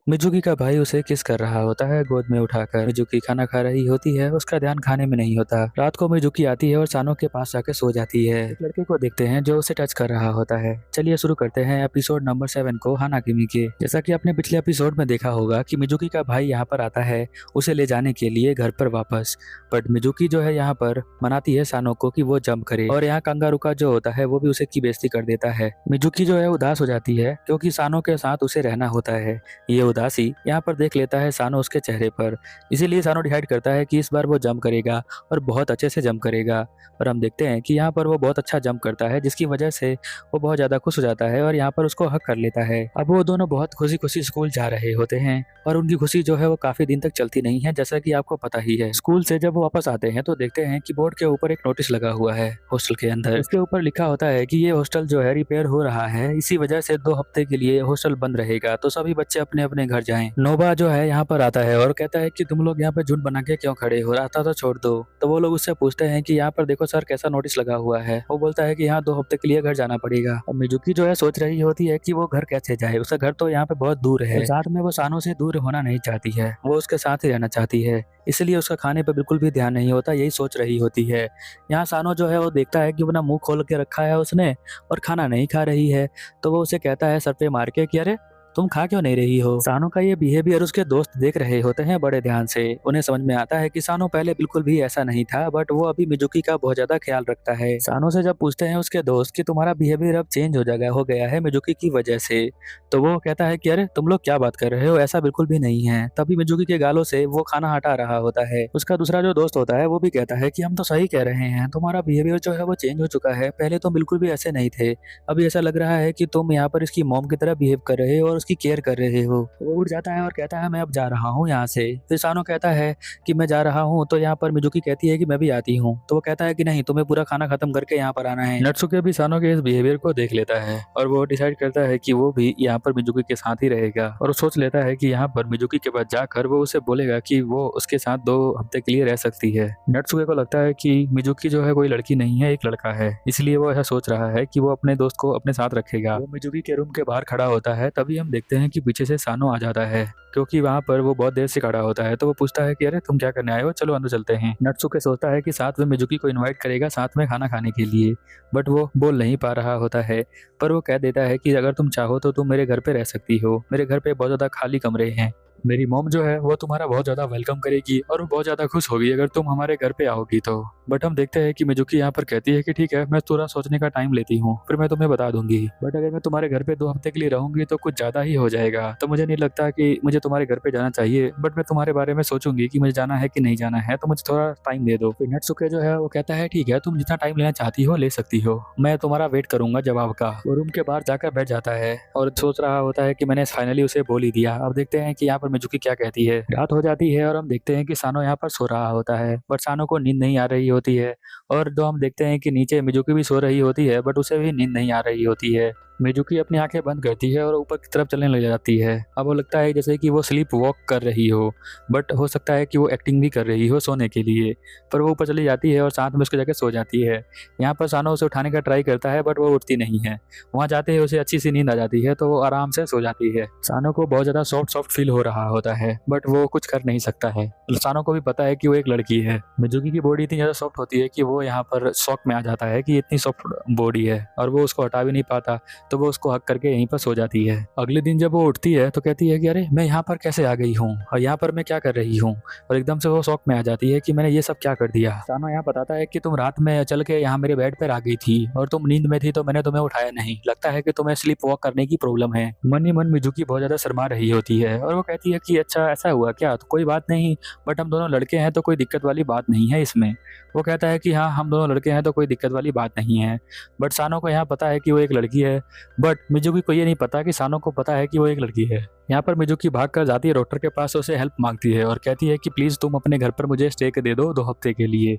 Mizuki का भाई उसे किस कर रहा होता है गोद में उठाकर। मिजुकी खाना खा रही होती है, उसका ध्यान खाने में नहीं होता। रात को मिजुकी आती है और सानो के पास जाके सो जाती है। एक लड़के को देखते हैं जो उसे टच कर रहा होता है। चलिए शुरू करते हैं एपिसोड नंबर 7 को हानाकिमी के। जैसा कि आपने पिछले एपिसोड में देखा होगा कि मिजुकी का भाई यहाँ पर आता है उसे ले जाने के लिए घर पर वापस। बट मिजुकी जो है यहाँ पर मनाती है सानो को कि वो जंप करे, और यहाँ कंगारू का जो होता है वो भी उसे की बेइज्जती कर देता है। मिजुकी जो है उदास हो जाती है क्योंकि सानो के साथ उसे रहना होता है। ये उदासी यहाँ पर देख लेता है सानो उसके चेहरे पर, इसीलिए सानो डिसाइड करता है कि इस बार वो जंप करेगा और बहुत अच्छे से जंप करेगा। और हम देखते हैं कि यहाँ पर वो बहुत अच्छा जंप करता है, जिसकी वजह से वो बहुत ज्यादा खुश हो जाता है और यहाँ पर उसको हक कर लेता है। अब वो दोनों बहुत खुशी खुशी स्कूल जा रहे होते हैं और उनकी खुशी जो है वो काफी दिन तक चलती नहीं है, जैसा कि आपको पता ही है। स्कूल से जब वो वापस आते हैं तो देखते हैं कि बोर्ड के ऊपर एक नोटिस लगा हुआ है हॉस्टल के अंदर। इसके ऊपर लिखा होता है कि ये हॉस्टल जो है रिपेयर हो रहा है, इसी वजह से 2 हफ्ते के लिए हॉस्टल बंद रहेगा, तो सभी बच्चे अपने अपने घर जाएं। नोबा जो है यहाँ पर आता है और कहता है कि तुम लोग यहाँ पे झुंड बना के क्यों खड़े हो, रास्ता तो छोड़ दो। तो वो लोग उससे पूछते हैं कि यहाँ पर देखो सर कैसा नोटिस लगा हुआ है। वो बोलता है कि यहाँ 2 हफ्ते के लिए घर जाना पड़ेगा। अब मिजुकी जो है सोच रही होती है कि वो घर कैसे जाए, उसका घर तो यहाँ पे बहुत दूर है। साथ में वो सानो से दूर होना नहीं चाहती है, वो उसके साथ ही रहना चाहती है, इसलिए उसका खाने पर बिल्कुल भी ध्यान नहीं होता, यही सोच रही होती है। यहाँ सानो जो है वो देखता है कि वो ना मुंह खोल के रखा है उसने और खाना नहीं खा रही है, तो वो उसे कहता है सर पे मार के कि अरे तुम खा क्यों नहीं रही हो। सानो का ये बिहेवियर उसके दोस्त देख रहे होते हैं बड़े ध्यान से। उन्हें समझ में आता है कि सानो पहले बिल्कुल भी ऐसा नहीं था, बट वो अभी मिजुकी का बहुत ज्यादा ख्याल रखता है। सानो से जब पूछते हैं उसके दोस्त कि तुम्हारा बिहेवियर अब चेंज हो गया है मिजुकी की वजह से, तो वो कहता है कि अरे तुम लोग क्या बात कर रहे हो, ऐसा बिल्कुल भी नहीं है। तभी मिजुकी के गालों से वो खाना हटा रहा होता है। उसका दूसरा जो दोस्त होता है वो भी कहता है कि हम तो सही कह रहे हैं, तुम्हारा बिहेवियर जो है वो चेंज हो चुका है, पहले तो बिल्कुल भी ऐसे नहीं थे, अभी ऐसा लग रहा है कि तुम यहाँ पर इसकी मॉम की तरह बिहेव कर रहे हो और उसकी केयर कर रहे हो। वो उठ जाता है और कहता है मैं अब जा रहा हूँ यहाँ से। फिर सानो कहता है कि मैं जा रहा हूँ, तो यहाँ पर मिजुकी कहती है कि मैं भी आती हूँ। तो वो कहता है कि नहीं, तुम्हें पूरा खाना खत्म करके यहाँ पर आना है। नत्सुके भी सानो के इस बिहेवियर को देख लेता है और वो डिसाइड करता है कि वो भी यहाँ पर मिजुकी के साथ ही रहेगा, और वो सोच लेता है कि यहाँ पर मिजुकी के पास जाकर वो उसे बोलेगा कि वो उसके साथ 2 हफ्ते के लिए रह सकती है। नत्सुके को लगता है कि मिजुकी जो है कोई लड़की नहीं है, एक लड़का है, इसलिए वो ऐसा सोच रहा है कि वो अपने दोस्त को अपने साथ रखेगा। वो मिजुकी के रूम के बाहर खड़ा होता है, तभी हम देखते हैं कि पीछे से सानो आ जाता है, क्योंकि वहाँ पर वो बहुत देर से खड़ा होता है। तो वो पूछता है कि अरे तुम क्या करने आए हो, चलो अंदर चलते हैं। नत्सुके सोचता है कि साथ में मिजुकी को इनवाइट करेगा साथ में खाना खाने के लिए, बट वो बोल नहीं पा रहा होता है। पर वो कह देता है कि अगर तुम चाहो तो तुम मेरे घर पे रह सकती हो, मेरे घर पे बहुत ज़्यादा खाली कमरे हैं, मेरी मॉम जो है वो तुम्हारा बहुत ज़्यादा वेलकम करेगी और वो बहुत ज़्यादा खुश होगी अगर तुम हमारे घर पे आओगी तो। बट हम देखते हैं कि मिजुकी यहाँ पर कहती है कि ठीक है, मैं थोड़ा सोचने का टाइम लेती हूँ, फिर मैं तुम्हें बता दूंगी, बट अगर मैं तुम्हारे घर पे 2 हफ्ते के लिए रहूंगी तो कुछ ज़्यादा ही हो जाएगा, तो मुझे नहीं लगता कि मुझे तुम्हारे घर पे जाना चाहिए, बट मैं तुम्हारे बारे में सोचूंगी कि मुझे जाना है कि नहीं जाना है, तो मुझे थोड़ा टाइम दे दो। फिर नत्सुके जो है वो कहता है ठीक है, तुम जितना टाइम लेना चाहती हो ले सकती हो, मैं तुम्हारा वेट करूंगा जवाब का। वो रूम के बाहर जाकर बैठ जाता है और सोच रहा होता है कि मैंने फाइनली उसे बोल ही दिया। अब देखते हैं कि यहाँ पर मिजुकी क्या कहती है। रात हो जाती है और हम देखते हैं कि सानो यहाँ पर सो रहा होता है, बट सानो को नींद नहीं आ रही होती है, और जो हम देखते हैं कि नीचे मिजुकी भी सो रही होती है, बट उसे भी नींद नहीं आ रही होती है। मिजुकी अपनी आंखें बंद करती है और ऊपर की तरफ चलने लग जाती है। अब वो लगता है जैसे कि वो स्लीप वॉक कर रही हो, बट हो सकता है कि वो एक्टिंग भी कर रही हो सोने के लिए, पर वो ऊपर चली जाती है और साथ में उसके जाके सो जाती है। यहाँ पर सानो उसे उठाने का ट्राई करता है, बट वो उठती नहीं है। वहाँ जाते ही उसे अच्छी सी नींद आ जाती है, तो वो आराम से सो जाती है। सानो को बहुत ज़्यादा सॉफ्ट सॉफ्ट फील हो रहा होता है, बट वो कुछ कर नहीं सकता है। सानो को भी पता है कि वो एक लड़की है। मिजुकी की बॉडी इतनी ज़्यादा सॉफ्ट होती है कि वो यहाँ पर शॉक में आ जाता है कि इतनी सॉफ्ट बॉडी है, और वो उसको हटा भी नहीं पाता, तो वो उसको हक करके यहीं पर सो जाती है। अगले दिन जब वो उठती है तो कहती है कि अरे मैं यहाँ पर कैसे आ गई हूँ और यहाँ पर मैं क्या कर रही हूँ, और एकदम से वो शौक में आ जाती है कि मैंने ये सब क्या कर दिया। सानो यहाँ बताता है कि तुम रात में चल के यहाँ मेरे बेड पर आ गई थी और तुम नींद में थी तो मैंने तुम्हें उठाया नहीं, लगता है कि तुम्हें स्लीप वॉक करने की प्रॉब्लम है। मन ही मन मिजुकी बहुत ज्यादा शर्मा रही होती है और वो कहती है कि अच्छा ऐसा हुआ क्या, तो कोई बात नहीं, बट हम दोनों लड़के हैं तो कोई दिक्कत वाली बात नहीं है इसमें। वो कहता है कि हाँ हम दोनों लड़के हैं तो कोई दिक्कत वाली बात नहीं है, बट सानो को यहाँ पता है कि वो एक लड़की है, बट मिजुकी को ये नहीं पता कि सानो को पता है कि वो एक लड़की है। यहाँ पर मिजुकी भाग कर जाती है डॉक्टर के पास, उसे हेल्प मांगती है और कहती है कि प्लीज़ तुम अपने घर पर मुझे स्टे दे दो 2 हफ्ते के लिए।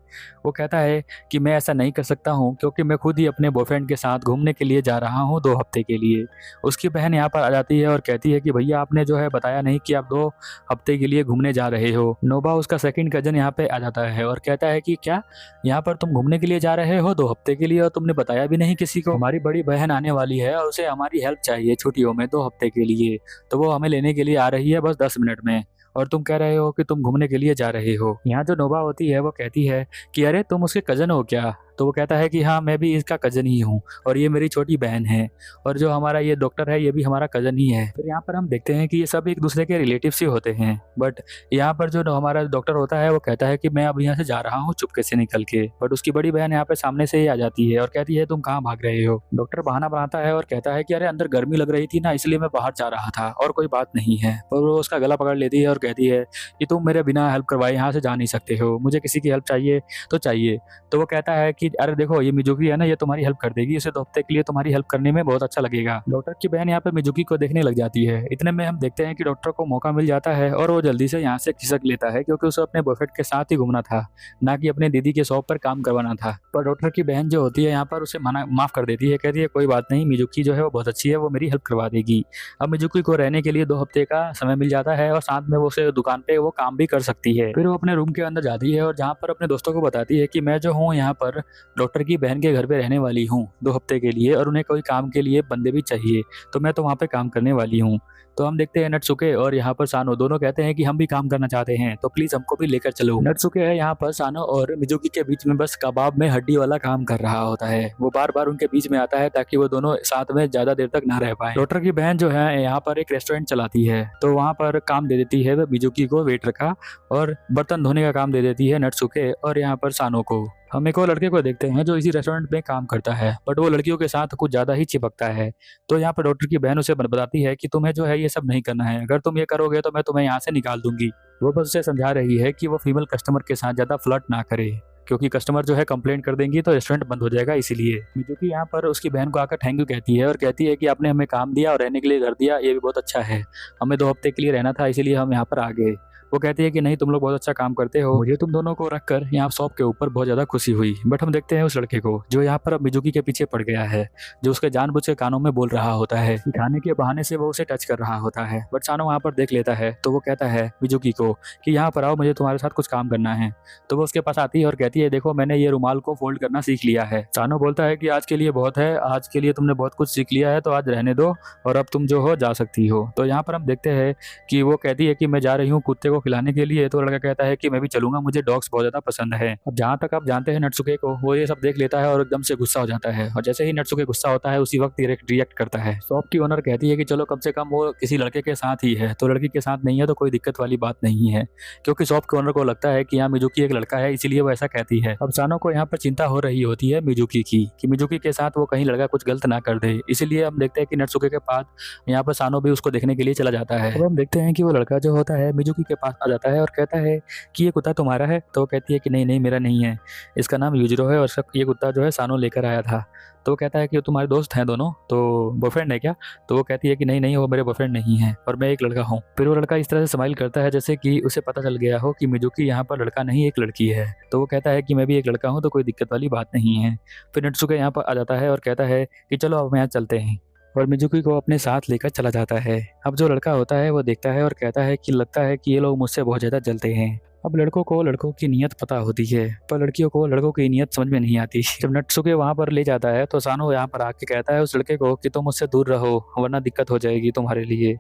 वो कहता है कि मैं ऐसा नहीं कर सकता हूँ क्योंकि मैं खुद ही अपने बॉयफ्रेंड के साथ घूमने के लिए जा रहा हूँ 2 हफ्ते के लिए। उसकी बहन यहाँ पर आ जाती है और कहती है कि भैया आपने जो है बताया नहीं कि आप 2 हफ्ते के लिए घूमने जा रहे हो। नोबा उसका सेकंड कजन यहाँ पे आ जाता है और कहता है कि क्या यहाँ पर तुम घूमने के लिए जा रहे हो 2 हफ्ते के लिए और तुमने बताया भी नहीं किसी को, हमारी बड़ी बहन आने वाली है और उसे हमारी हेल्प चाहिए छुट्टियों में 2 हफ्ते के लिए, तो वो हमें लेने के लिए आ रही है बस 10 मिनट में, और तुम कह रहे हो कि तुम घूमने के लिए जा रहे हो। यहाँ जो नोबा होती है वो कहती है कि अरे तुम उसके कजन हो क्या? तो वो कहता है कि हाँ, मैं भी इसका कजन ही हूँ और ये मेरी छोटी बहन है, और जो हमारा ये डॉक्टर है ये भी हमारा कजन ही है। फिर यहाँ पर हम देखते हैं कि ये सब एक दूसरे के रिलेटिव्स ही होते हैं। बट यहाँ पर जो हमारा डॉक्टर होता है वो कहता है कि मैं अब यहाँ से जा रहा हूँ चुपके से निकल के। बट उसकी बड़ी बहन यहाँ पे सामने से ही आ जाती है और कहती है तुम कहाँ भाग रहे हो? डॉक्टर बहाना बनाता है और कहता है कि अरे अंदर गर्मी लग रही थी ना, इसलिए मैं बाहर जा रहा था और कोई बात नहीं है। और वो उसका गला पकड़ लेती है और कहती है कि तुम मेरे बिना हेल्प करवाए यहाँ से जा नहीं सकते हो, मुझे किसी की हेल्प चाहिए तो चाहिए। तो वो कहता है कि अरे देखो ये मिजुकी है ना, ये तुम्हारी हेल्प कर देगी, इसे 2 हफ्ते के लिए तुम्हारी हेल्प करने में बहुत अच्छा लगेगा। डॉक्टर की बहन यहाँ पे मिजुकी को देखने लग जाती है। इतने में हम देखते हैं कि डॉक्टर को मौका मिल जाता है और वो जल्दी से यहाँ से खिसक लेता है, क्योंकि उसे अपने बॉयफ्रेंड के साथ ही घूमना था, ना कि अपने दीदी के शॉप पर काम करवाना था। पर डॉक्टर की बहन जो होती है यहाँ पर उसे माफ कर देती है, कहती है कोई बात नहीं, मिजुकी जो है वो बहुत अच्छी है, वो मेरी हेल्प करवा देगी। अब मिजुकी को रहने के लिए 2 हफ्ते का समय मिल जाता है और साथ में वो उसे दुकान पे वो काम भी कर सकती है। फिर वो अपने रूम के अंदर जाती है और जहाँ पर अपने दोस्तों को बताती है कि मैं जो हूँ यहाँ पर डॉक्टर की बहन के घर पे रहने वाली हूँ 2 हफ्ते के लिए, और उन्हें कोई काम के लिए बंदे भी चाहिए, तो मैं तो वहाँ पे काम करने वाली हूँ। तो हम देखते हैं नटसुके और यहाँ पर सानो दोनों कहते हैं कि हम भी काम करना चाहते हैं, तो प्लीज हमको भी लेकर चलो। नटसुके है यहाँ पर सानो और मिजुकी के बीच में बस कबाब में हड्डी वाला काम कर रहा होता है। वो बार बार उनके बीच में आता है ताकि वो दोनों साथ में ज्यादा देर तक ना रह पाए। डॉक्टर की बहन जो है यहाँ पर एक रेस्टोरेंट चलाती है, तो वहाँ पर काम दे देती है मिजुकी को वेटर का, और बर्तन धोने का काम दे देती है नटसुके और यहाँ पर सानो को। हम एक और लड़के को देखते हैं जो इसी रेस्टोरेंट में काम करता है, बट वो लड़कियों के साथ कुछ ज्यादा ही चिपकता है। तो यहाँ पर डॉक्टर की बहन उसे बताती है कि तुम्हें जो है ये सब नहीं करना है, अगर तुम ये करोगे तो मैं तुम्हें यहाँ से निकाल दूंगी। वो बस उसे समझा रही है कि वो फीमेल कस्टमर के साथ ज्यादा फ्लर्ट ना करे, क्योंकि कस्टमर जो है कंप्लेंट कर देंगी तो रेस्टोरेंट बंद हो जाएगा। इसीलिए मिजुकी यहाँ पर उसकी बहन को आकर थैंक यू कहती है और कहती है कि आपने हमें काम दिया और रहने के लिए घर दिया, ये भी बहुत अच्छा है, हमें 2 हफ्ते के लिए रहना था इसीलिए हम यहाँ पर आ गए। वो कहती है कि नहीं, तुम लोग बहुत अच्छा काम करते हो, मुझे तुम दोनों को रखकर यहाँ शॉप के ऊपर बहुत ज्यादा खुशी हुई। बट हम देखते हैं उस लड़के को जो यहाँ पर अब मिजुकी के पीछे पड़ गया है, जो उसके जानबूझ के कानों में बोल रहा होता है, खाने के बहाने से वो उसे टच कर रहा होता है। बट सानो वहाँ पर देख लेता है, तो वो कहता है मिजुकी को कि यहाँ पर आओ, मुझे तुम्हारे साथ कुछ काम करना है। तो वो उसके पास आती है और कहती है देखो मैंने ये रुमाल को फोल्ड करना सीख लिया है। सानो बोलता है कि आज के लिए बहुत है, आज के लिए तुमने बहुत कुछ सीख लिया है, तो आज रहने दो और अब तुम जो हो जा सकती हो। तो यहाँ पर हम देखते हैं कि वो कहती है कि मैं जा रही हूँ कुत्ते को खिलाने के लिए, तो लड़का कहता है कि मैं भी चलूंगा, मुझे डॉग्स बहुत ज्यादा पसंद है। अब जहाँ तक आप जानते हैं नटसुके को, वो ये सब देख लेता है और एकदम से गुस्सा हो जाता है, और जैसे ही नटसुके गुस्सा होता है उसी वक्त रिएक्ट करता है। शॉप की ओनर कहती है कि चलो कम से कम वो किसी लड़के के साथ ही है, तो लड़की के साथ नहीं है तो कोई दिक्कत वाली बात नहीं है, क्योंकि शॉप के ओनर को लगता है कि यहाँ मिजुकी एक लड़का है, इसीलिए वो ऐसा कहती है। अब सानो को यहाँ पर चिंता हो रही होती है मिजुकी की, कि मिजुकी के साथ वो कहीं लड़का कुछ गलत ना कर दे, इसीलिए हम देखते हैं कि नटसुके के पास यहाँ पर सानो भी उसको देखने के लिए चला जाता है। अब हम देखते हैं कि वो लड़का जो होता है मिजुकी के पास आ जाता है और कहता है कि ये कुत्ता तुम्हारा है? तो कहती है कि नहीं नहीं, मेरा नहीं है, इसका नाम यूजिरो है और ये कुत्ता जो है सानो लेकर आया था। तो वो कहता है कि तुम्हारे दोस्त हैं दोनों, तो बॉयफ्रेंड है क्या? तो वो कहती है कि नहीं नहीं, वो मेरे बॉयफ्रेंड नहीं है और मैं एक लड़का हूँ। फिर वो लड़का इस तरह से स्माइल करता है जैसे कि उसे पता चल गया हो कि मिजुकी यहाँ पर लड़का नहीं एक लड़की है। तो वो कहता है कि मैं भी एक लड़का हूँ, तो कोई दिक्कत वाली बात नहीं है। फिर नटसुके यहाँ पर आ जाता है और कहता है कि चलो अब यहाँ चलते हैं, और मिजुकी को अपने साथ लेकर चला जाता है। अब जो लड़का होता है वो देखता है और कहता है कि लगता है कि ये लोग मुझसे बहुत ज़्यादा जलते हैं। अब लड़कों को लड़कों की नीयत पता होती है, पर लड़कियों को लड़कों की नीयत समझ में नहीं आती। जब नटसुके वहाँ पर ले जाता है तो सानो यहाँ पर आके कहता है उस लड़के को कि तुम मुझसे दूर रहो वरना दिक्कत हो जाएगी तुम्हारे लिए।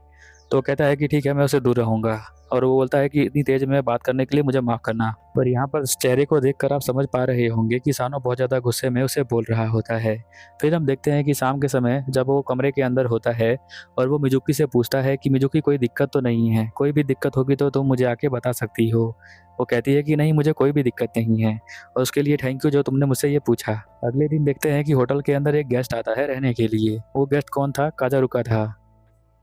तो कहता है कि ठीक है, मैं उससे दूर रहूंगा, और वो बोलता है कि इतनी तेज में बात करने के लिए मुझे माफ़ करना। पर यहाँ पर चेहरे को देखकर आप समझ पा रहे होंगे कि सानो बहुत ज़्यादा गुस्से में उसे बोल रहा होता है। फिर हम देखते हैं कि शाम के समय जब वो कमरे के अंदर होता है और वो मिजुकी से पूछता है कि मिजुकी कोई दिक्कत तो नहीं है, कोई भी दिक्कत होगी तो तुम मुझे आके बता सकती हो। वो कहती है कि नहीं, मुझे कोई भी दिक्कत नहीं है और उसके लिए थैंक यू जो तुमने मुझसे ये पूछा। अगले दिन देखते हैं कि होटल के अंदर एक गेस्ट आता है रहने के लिए। वो गेस्ट कौन था? काजारुका था।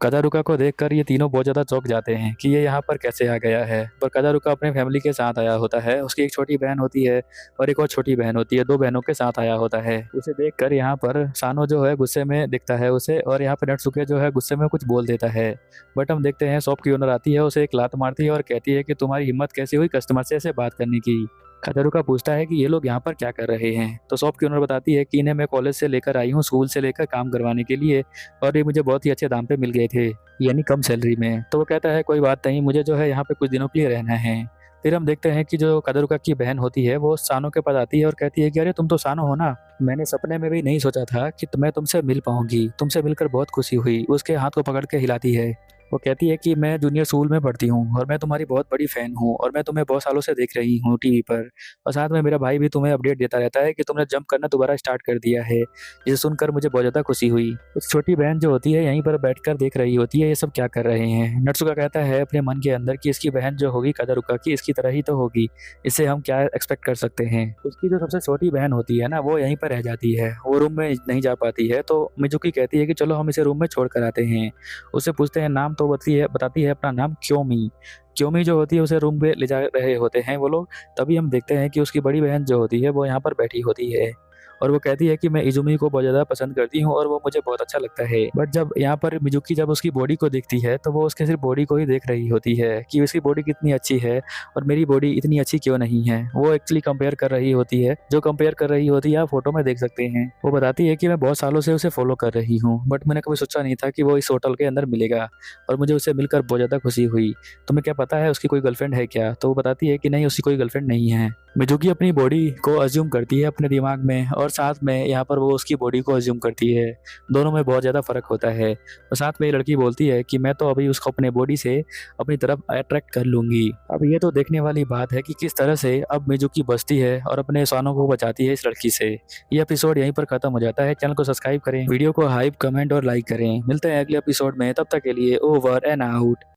काजारुका को देखकर ये तीनों बहुत ज़्यादा चौंक जाते हैं कि ये यहाँ पर कैसे आ गया है। पर काजारुका अपने फैमिली के साथ आया होता है, उसकी एक छोटी बहन होती है और एक और छोटी बहन होती है, 2 बहनों के साथ आया होता है। उसे देखकर यहाँ पर सानो जो है गुस्से में दिखता है उसे, और यहाँ पर नटसुके जो है गुस्से में कुछ बोल देता है। बट हम देखते हैं शॉप की ओनर आती है, उसे एक लात मारती है और कहती है कि तुम्हारी हिम्मत कैसे हुई कस्टमर से ऐसे बात करने की। काजारुका पूछता है कि ये लोग यहाँ पर क्या कर रहे हैं, तो शॉप की ओनर बताती है कि इन्हें मैं कॉलेज से लेकर आई हूँ, स्कूल से लेकर काम करवाने के लिए, और ये मुझे बहुत ही अच्छे दाम पे मिल गए थे, यानी कम सैलरी में। तो वो कहता है कोई बात नहीं, मुझे जो है यहाँ पे कुछ दिनों के लिए रहना है। फिर हम देखते हैं कि जो काजारुका की बहन होती है वो सानो के पास आती है और कहती है कि अरे तुम तो सानो हो ना, मैंने सपने में भी नहीं सोचा था कि मैं तुमसे मिल पाऊंगी, तुमसे मिलकर बहुत खुशी हुई। उसके हाथ को पकड़ के हिलाती है वो कहती है कि मैं जूनियर स्कूल में पढ़ती हूँ और मैं तुम्हारी बहुत बड़ी फ़ैन हूँ और मैं तुम्हें बहुत सालों से देख रही हूँ टीवी पर, और साथ में मेरा भाई भी तुम्हें अपडेट देता रहता है कि तुमने जंप करना दोबारा स्टार्ट कर दिया है, जिसे सुनकर मुझे बहुत ज़्यादा खुशी हुई। उस छोटी बहन जो होती है यहीं पर बैठकर देख रही होती है ये सब क्या कर रहे हैं। नट्सुका कहता है अपने मन के अंदर कि इसकी बहन जो होगी कादारुका की इसकी तरह ही तो होगी, इससे हम क्या एक्सपेक्ट कर सकते हैं। उसकी जो सबसे छोटी बहन होती है ना वो यहीं पर रह जाती है, वो रूम में नहीं जा पाती है, तो मिजुकी कहती है कि चलो हम इसे रूम में छोड़ कर आते हैं। उससे पूछते हैं नाम, तो बताती है अपना नाम क्योमी। क्योमी जो होती है उसे रूम पे ले जा रहे होते हैं वो लोग। तभी हम देखते हैं कि उसकी बड़ी बहन जो होती है वो यहाँ पर बैठी होती है और वो कहती है कि मैं इजुमी को बहुत ज़्यादा पसंद करती हूँ और वो मुझे बहुत अच्छा लगता है। बट जब यहाँ पर मिजुकी जब उसकी बॉडी को देखती है तो वो उसके सिर्फ बॉडी को ही देख रही होती है कि उसकी बॉडी कितनी अच्छी है और मेरी बॉडी इतनी अच्छी क्यों नहीं है। वो एक्चुअली कंपेयर कर रही होती है, जो कंपेयर कर रही होती है आप फोटो में देख सकते हैं। वो बताती है कि मैं बहुत सालों से उसे फॉलो कर रही हूँ बट मैंने कभी सोचा नहीं था कि वो इस होटल के अंदर मिलेगा और मुझे उसे मिलकर बहुत ज़्यादा खुशी हुई। तुम्हें क्या पता है उसकी कोई गर्लफ्रेंड है क्या? तो वो बताती है कि नहीं, उसकी कोई गर्लफ्रेंड नहीं है। मिजुकी अपनी बॉडी को अज्यूम करती है अपने दिमाग में और साथ में यहाँ पर वो उसकी बॉडी को अज्यूम करती है। दोनों में बहुत ज़्यादा फ़र्क होता है और साथ में ये लड़की बोलती है कि मैं तो अभी उसको अपने बॉडी से अपनी तरफ अट्रैक्ट कर लूँगी। अब ये तो देखने वाली बात है कि किस तरह से अब मिजुकी बचती है और अपने सानों को बचाती है इस लड़की से। ये एपिसोड यहीं पर ख़त्म हो जाता है। चैनल को सब्सक्राइब करें, वीडियो को हाइप, कमेंट और लाइक करें। मिलते हैं अगले एपिसोड में, तब तक के लिए ओवर एंड आउट।